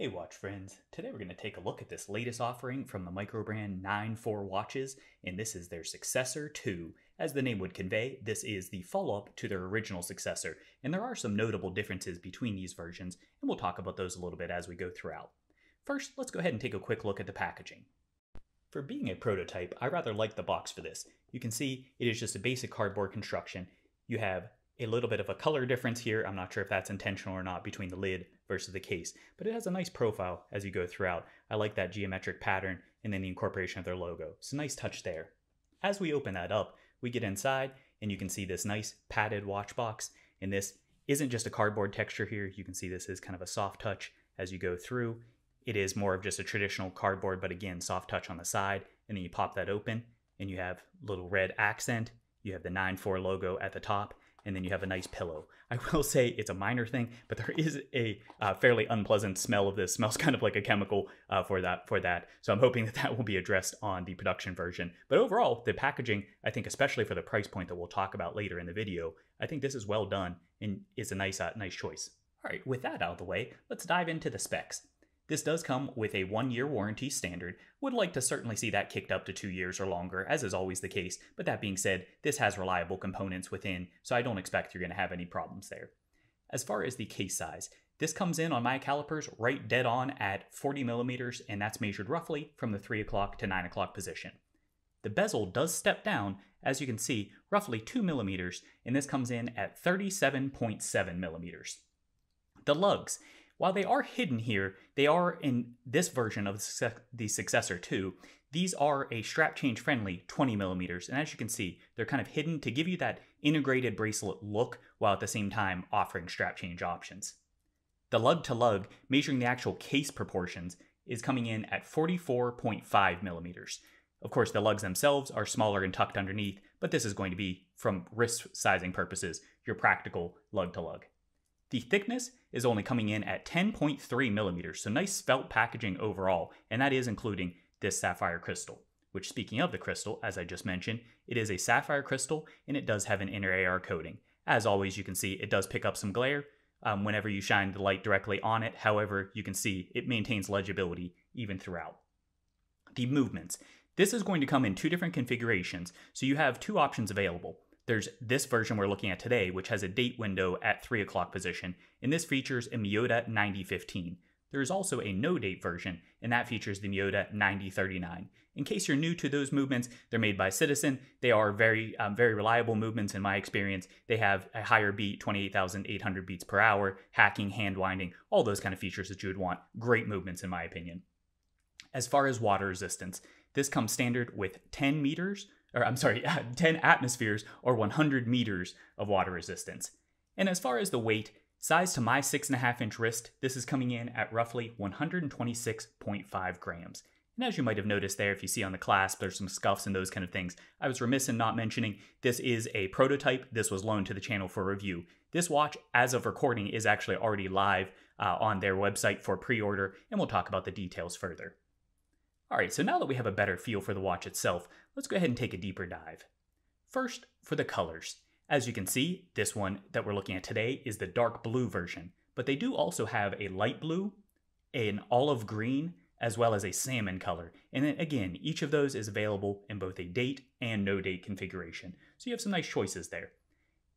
Hey watch friends, today we're going to take a look at this latest offering from the micro brand 9-4 watches, and this is their Successor 2. As the name would convey, this is the follow-up to their original Successor, and there are some notable differences between these versions, and we'll talk about those a little bit as we go throughout. First, let's go ahead and take a quick look at the packaging. For being a prototype, I rather like the box for this. You can see it is just a basic cardboard construction. You have a little bit of a color difference here. I'm not sure if that's intentional or not between the lid versus the case, but it has a nice profile as you go throughout. I like that geometric pattern and then the incorporation of their logo. It's a nice touch there. As we open that up, we get inside and you can see this nice padded watch box. And this isn't just a cardboard texture here. You can see this is kind of a soft touch as you go through. It is more of just a traditional cardboard, but again, soft touch on the side. And then you pop that open and you have a little red accent. You have the 9-4 logo at the top. And then you have a nice pillow. I will say it's a minor thing, but there is a fairly unpleasant smell of this. Smells kind of like a chemical for that. So I'm hoping that will be addressed on the production version. But overall, the packaging, I think, especially for the price point that we'll talk about later in the video, I think this is well done and is a nice choice. All right, with that out of the way, let's dive into the specs. This does come with a 1-year warranty standard. Would like to certainly see that kicked up to 2 years or longer, as is always the case, but that being said, this has reliable components within, so I don't expect you're going to have any problems there. As far as the case size, this comes in on my calipers right dead on at 40 millimeters, and that's measured roughly from the 3 o'clock to 9 o'clock position. The bezel does step down, as you can see, roughly 2 millimeters, and this comes in at 37.7 millimeters. The lugs. While they are hidden here, they are in this version of the Successor 2. These are a strap change friendly 20 millimeters, and as you can see, they're kind of hidden to give you that integrated bracelet look while at the same time offering strap change options. The Lug To Lug, measuring the actual case proportions, is coming in at 44.5 millimeters. Of course, the lugs themselves are smaller and tucked underneath, but this is going to be, from wrist sizing purposes, your practical Lug To Lug. The thickness is only coming in at 10.3 millimeters, so nice felt packaging overall, and that is including this Sapphire Crystal, which, speaking of the crystal, as I just mentioned, it is a Sapphire Crystal, and it does have an inner AR coating. As always, you can see it does pick up some glare whenever you shine the light directly on it. However, you can see it maintains legibility even throughout. The movements. This is going to come in 2 different configurations, so you have 2 options available. There's this version we're looking at today, which has a date window at 3 o'clock position, and this features a Miyota 9015. There is also a no-date version, and that features the Miyota 9039. In case you're new to those movements, they're made by Citizen. They are very reliable movements in my experience. They have a higher beat, 28,800 beats per hour, hacking, hand winding, all those kind of features that you would want. Great movements in my opinion. As far as water resistance, this comes standard with 10 atmospheres or 100 meters of water resistance. And as far as the weight, size to my 6.5-inch wrist, this is coming in at roughly 126.5 grams. And as you might have noticed there, if you see on the clasp, there's some scuffs and those kind of things. I was remiss in not mentioning this is a prototype. This was loaned to the channel for review. This watch, as of recording, is actually already live on their website for pre-order, and we'll talk about the details further. Alright, so now that we have a better feel for the watch itself, let's go ahead and take a deeper dive. First, for the colors. As you can see, this one that we're looking at today is the dark blue version, but they do also have a light blue, an olive green, as well as a salmon color. And then again, each of those is available in both a date and no date configuration. So you have some nice choices there.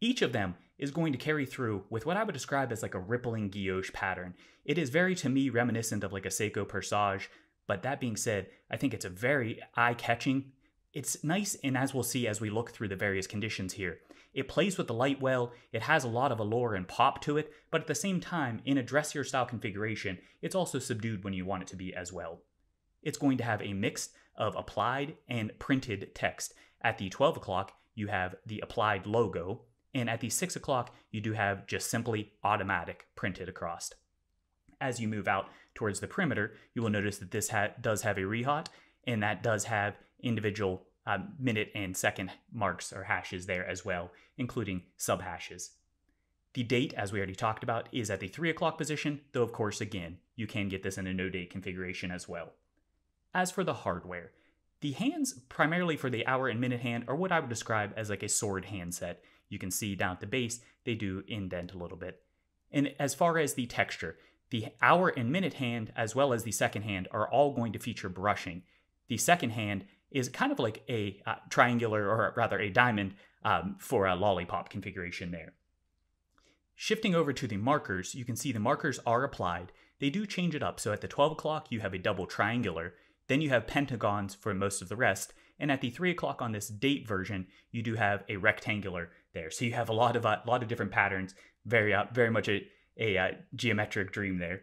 Each of them is going to carry through with what I would describe as like a rippling guilloche pattern. It is very, to me, reminiscent of like a Seiko Presage. But that being said, I think it's a very eye-catching. It's nice, and as we'll see as we look through the various conditions here, it plays with the light well, it has a lot of allure and pop to it, but at the same time, in a dressier style configuration, it's also subdued when you want it to be as well. It's going to have a mix of applied and printed text. At the 12 o'clock, you have the applied logo, and at the 6 o'clock, you do have just simply automatic printed across. As you move out towards the perimeter, you will notice that this does have a rehaut, and that does have individual minute and second marks or hashes there as well, including sub-hashes. The date, as we already talked about, is at the 3 o'clock position, though of course, again, you can get this in a no-date configuration as well. As for the hardware, the hands primarily for the hour and minute hand are what I would describe as like a sword handset. You can see down at the base, they do indent a little bit. And as far as the texture, The hour and minute hand, as well as the second hand, are all going to feature brushing. The second hand is kind of like a triangular, or rather a diamond, for a lollipop configuration there. Shifting over to the markers, you can see the markers are applied. They do change it up, so at the 12 o'clock you have a double triangular, then you have pentagons for most of the rest, and at the 3 o'clock on this date version, you do have a rectangular there. So you have a lot of different patterns, very much a geometric dream there.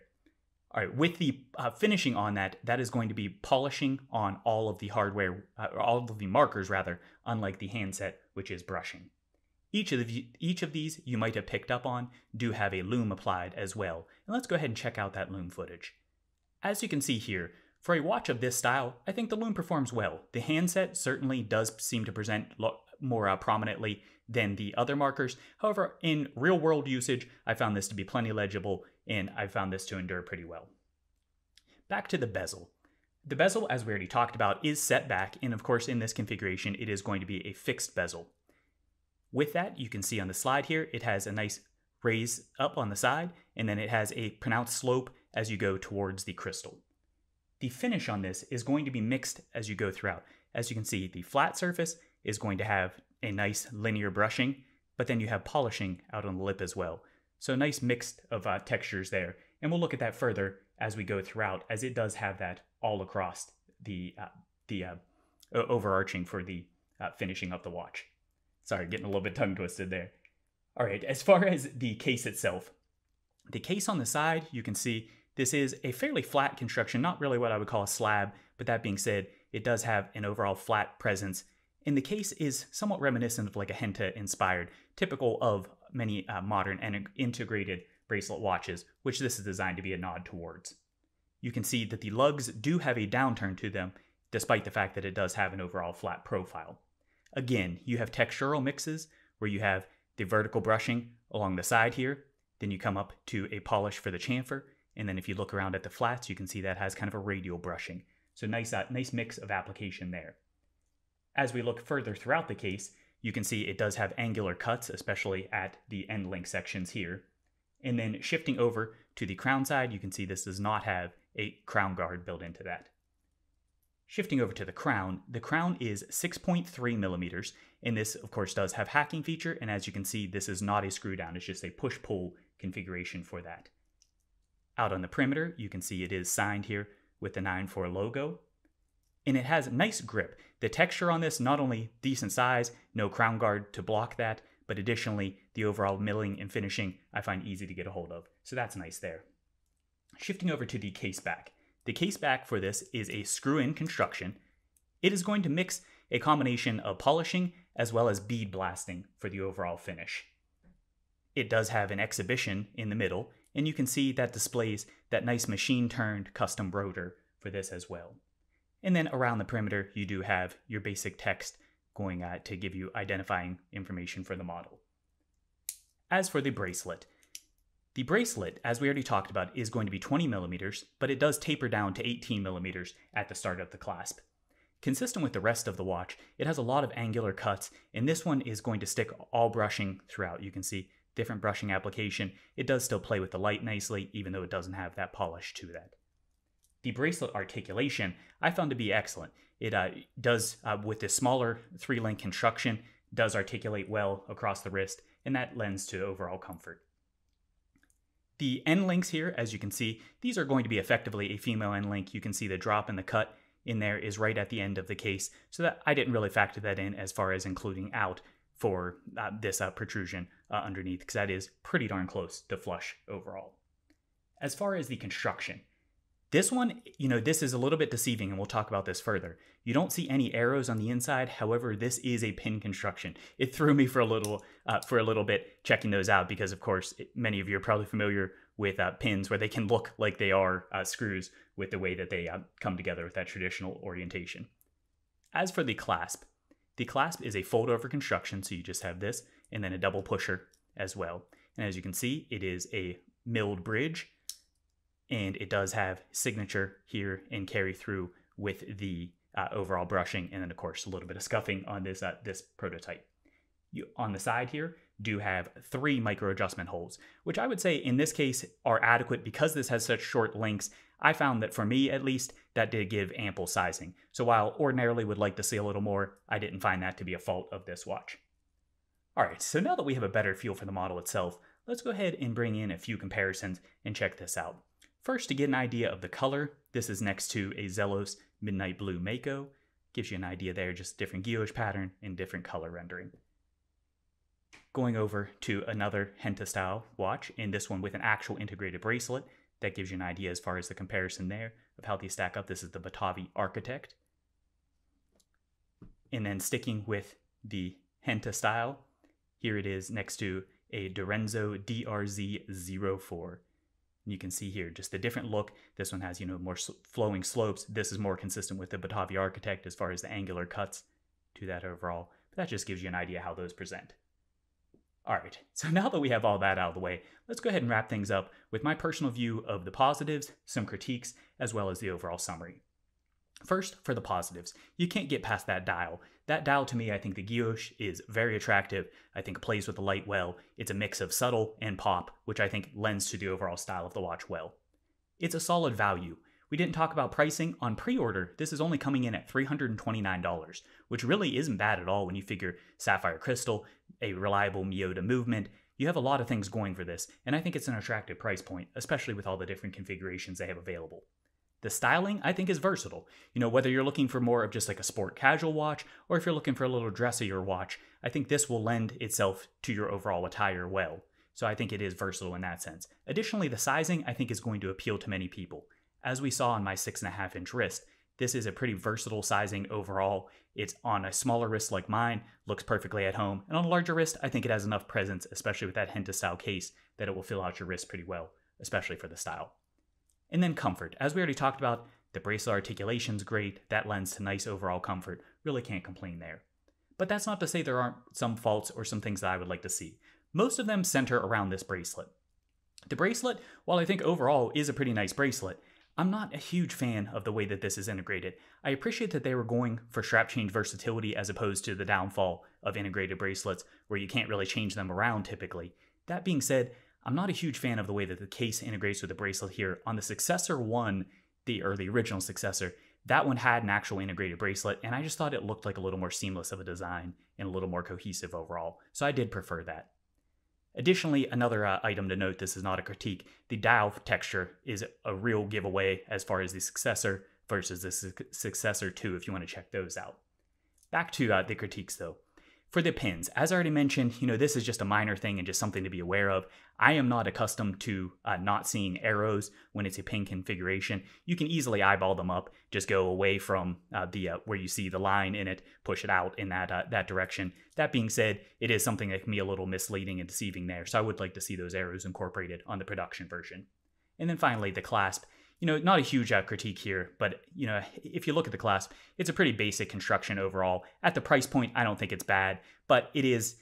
All right, with the finishing on that is going to be polishing on all of the hardware, or all of the markers rather, unlike the handset, which is brushing. Each of these you might have picked up on do have a loom applied as well, and let's go ahead and check out that loom footage. As you can see here, for a watch of this style, I think the loom performs well. The handset certainly does seem to present more prominently than the other markers. However, in real world usage, I found this to be plenty legible, and I found this to endure pretty well. Back to the bezel. The bezel, as we already talked about, is set back, and of course in this configuration it is going to be a fixed bezel. With that, you can see on the slide here, it has a nice raise up on the side, and then it has a pronounced slope as you go towards the crystal. The finish on this is going to be mixed as you go throughout. As you can see, the flat surface is going to have a nice linear brushing, but then you have polishing out on the lip as well. So a nice mix of textures there, and we'll look at that further as we go throughout, as it does have that all across the overarching for the finishing of the watch. Sorry, getting a little bit tongue twisted there. All right, as far as the case itself, the case on the side, you can see this is a fairly flat construction, not really what I would call a slab, but that being said, it does have an overall flat presence. And the case is somewhat reminiscent of like a Henta inspired, typical of many modern and integrated bracelet watches, which this is designed to be a nod towards. You can see that the lugs do have a downturn to them, despite the fact that it does have an overall flat profile. Again, you have textural mixes where you have the vertical brushing along the side here, then you come up to a polish for the chamfer, and then if you look around at the flats, you can see that has kind of a radial brushing. So nice mix of application there. As we look further throughout the case, you can see it does have angular cuts, especially at the end link sections here. And then shifting over to the crown side, you can see this does not have a crown guard built into that. Shifting over to the crown is 6.3 millimeters, and this of course does have hacking feature, and as you can see, this is not a screw down, it's just a push-pull configuration for that. Out on the perimeter, you can see it is signed here with the 9.4 logo, and it has nice grip. The texture on this, not only decent size, no crown guard to block that, but additionally, the overall milling and finishing I find easy to get a hold of, so that's nice there. Shifting over to the case back. The case back for this is a screw-in construction. It is going to mix a combination of polishing as well as bead blasting for the overall finish. It does have an exhibition in the middle, and you can see that displays that nice machine-turned custom rotor for this as well. And then around the perimeter, you do have your basic text going to give you identifying information for the model. As for the bracelet, as we already talked about, is going to be 20 millimeters, but it does taper down to 18 millimeters at the start of the clasp. Consistent with the rest of the watch, it has a lot of angular cuts, and this one is going to stick all brushing throughout. You can see different brushing application. It does still play with the light nicely, even though it doesn't have that polish to that. The bracelet articulation I found to be excellent. It does, with this smaller 3-link construction, does articulate well across the wrist, and that lends to overall comfort. The end links here, as you can see, these are going to be effectively a female end link. You can see the drop and the cut in there is right at the end of the case, so that I didn't really factor that in as far as including out for this protrusion underneath, because that is pretty darn close to flush overall. As far as the construction, this one, this is a little bit deceiving, and we'll talk about this further. You don't see any arrows on the inside. However, this is a pin construction. It threw me for a little bit checking those out, because of course, many of you are probably familiar with pins where they can look like they are screws with the way that they come together with that traditional orientation. As for the clasp is a fold over construction, so you just have this and then a double pusher as well. And as you can see, it is a milled bridge, and it does have signature here and carry through with the overall brushing, and then of course a little bit of scuffing on this prototype. On the side here, do have 3 micro adjustment holes, which I would say in this case are adequate because this has such short links. I found that for me at least, that did give ample sizing. So while ordinarily would like to see a little more, I didn't find that to be a fault of this watch. Alright, so now that we have a better feel for the model itself, let's go ahead and bring in a few comparisons and check this out. First, to get an idea of the color, this is next to a Zelos Midnight Blue Mako. Gives you an idea there, just different guilloche pattern and different color rendering. Going over to another Henta style watch, and this one with an actual integrated bracelet. That gives you an idea as far as the comparison there of how these stack up. This is the Batavi Architect. And then sticking with the Henta style, here it is next to a Dorenzo DRZ04. You can see here just the different look. This one has, more flowing slopes. This is more consistent with the Batavi Architect as far as the angular cuts to that overall. But that just gives you an idea how those present. Alright, so now that we have all that out of the way, let's go ahead and wrap things up with my personal view of the positives, some critiques, as well as the overall summary. First, for the positives, you can't get past that dial. That dial, to me, I think the guilloche is very attractive. I think it plays with the light well. It's a mix of subtle and pop, which I think lends to the overall style of the watch well. It's a solid value. We didn't talk about pricing. On pre-order, this is only coming in at $329, which really isn't bad at all when you figure Sapphire Crystal, a reliable Miyota movement. You have a lot of things going for this, and I think it's an attractive price point, especially with all the different configurations they have available. The styling, I think, is versatile. Whether you're looking for more of just like a sport casual watch, or if you're looking for a little dressier watch, I think this will lend itself to your overall attire well. So I think it is versatile in that sense. Additionally, the sizing, I think, is going to appeal to many people. As we saw on my 6.5-inch wrist, this is a pretty versatile sizing overall. It's on a smaller wrist like mine, looks perfectly at home, and on a larger wrist, I think it has enough presence, especially with that Henta style case, that it will fill out your wrist pretty well, especially for the style. And then comfort. As we already talked about, the bracelet articulation's great, that lends to nice overall comfort, really can't complain there. But that's not to say there aren't some faults or some things that I would like to see. Most of them center around this bracelet. The bracelet, while I think overall is a pretty nice bracelet, I'm not a huge fan of the way that this is integrated. I appreciate that they were going for strap change versatility as opposed to the downfall of integrated bracelets where you can't really change them around typically. That being said, I'm not a huge fan of the way that the case integrates with the bracelet here. On the Successor 1, the original Successor, that one had an actual integrated bracelet, and I just thought it looked like a little more seamless of a design and a little more cohesive overall, so I did prefer that. Additionally, another item to note, this is not a critique, the dial texture is a real giveaway as far as the Successor versus the Successor 2 if you want to check those out. Back to the critiques though. For the pins, as I already mentioned, this is just a minor thing and just something to be aware of. I am not accustomed to not seeing arrows when it's a pin configuration. You can easily eyeball them up, just go away from where you see the line in it, push it out in that direction. That being said, it is something that can be a little misleading and deceiving there, so I would like to see those arrows incorporated on the production version. And then finally, the clasp. Not a huge critique here, but, if you look at the clasp, it's a pretty basic construction overall. At the price point, I don't think it's bad, but it is,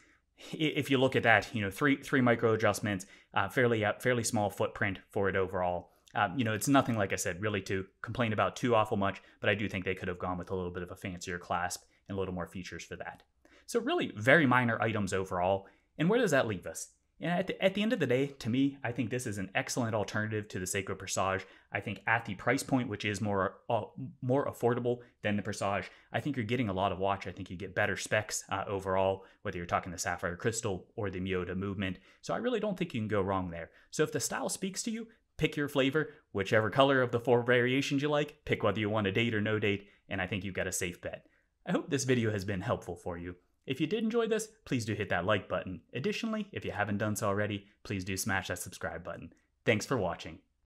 if you look at that, three micro adjustments, fairly small footprint for it overall. It's nothing, like I said, really to complain about too awful much, but I do think they could have gone with a little bit of a fancier clasp and a little more features for that. So really very minor items overall. And where does that leave us? And at the end of the day, to me, I think this is an excellent alternative to the Seiko Presage. I think at the price point, which is more affordable than the Presage, I think you're getting a lot of watch. I think you get better specs overall, whether you're talking the Sapphire Crystal or the Miyota movement. So I really don't think you can go wrong there. So if the style speaks to you, pick your flavor, whichever color of the 4 variations you like, pick whether you want a date or no date, and I think you've got a safe bet. I hope this video has been helpful for you. If you did enjoy this, please do hit that like button. Additionally, if you haven't done so already, please do smash that subscribe button. Thanks for watching.